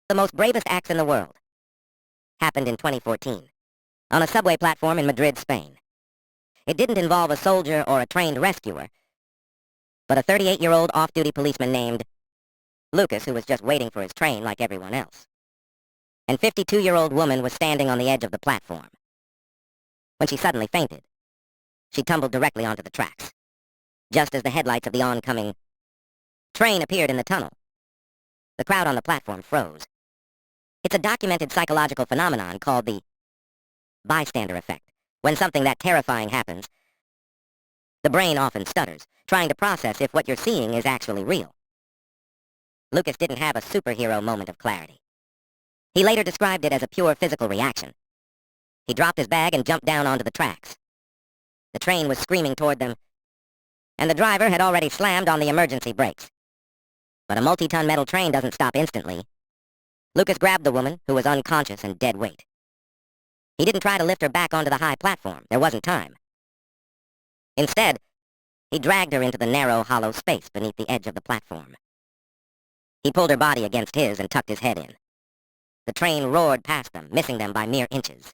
The most bravest acts in the world happened in 2014 on a subway platform in Madrid, Spain. It didn't involve a soldier or a trained rescuer, but a 38-year-old off-duty policeman named Lucas, who was just waiting for his train like everyone else. And 52-year-old woman was standing on the edge of the platform. When she suddenly fainted, she tumbled directly onto the tracks, just as the headlights of the oncoming train appeared in the tunnel. The crowd on the platform froze. It's a documented psychological phenomenon called the bystander effect. When something that terrifying happens, the brain often stutters, trying to process if what you're seeing is actually real. Lucas didn't have a superhero moment of clarity. He later described it as a pure physical reaction. He dropped his bag and jumped down onto the tracks. The train was screaming toward them, and the driver had already slammed on the emergency brakes. But a multi-ton metal train doesn't stop instantly. Lucas grabbed the woman, who was unconscious and dead weight. He didn't try to lift her back onto the high platform. There wasn't time. Instead, he dragged her into the narrow, hollow space beneath the edge of the platform. He pulled her body against his and tucked his head in. The train roared past them, missing them by mere inches.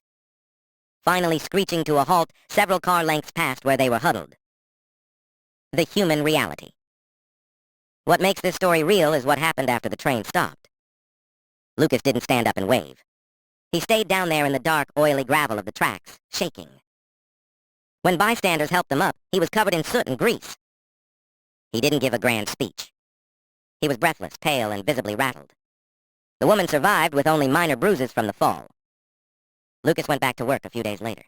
Finally screeching to a halt several car lengths past where they were huddled. The human reality. What makes this story real is what happened after the train stopped. Lucas didn't stand up and wave. He stayed down there in the dark, oily gravel of the tracks, shaking. When bystanders helped him up, he was covered in soot and grease. He didn't give a grand speech. He was breathless, pale, and visibly rattled. The woman survived with only minor bruises from the fall. Lucas went back to work a few days later.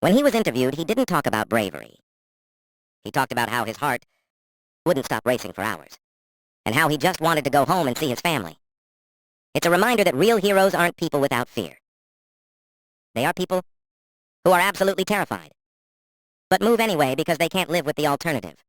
When he was interviewed, he didn't talk about bravery. He talked about how his heart wouldn't stop racing for hours, and how he just wanted to go home and see his family. It's a reminder that real heroes aren't people without fear. They are people who are absolutely terrified, but move anyway because they can't live with the alternative.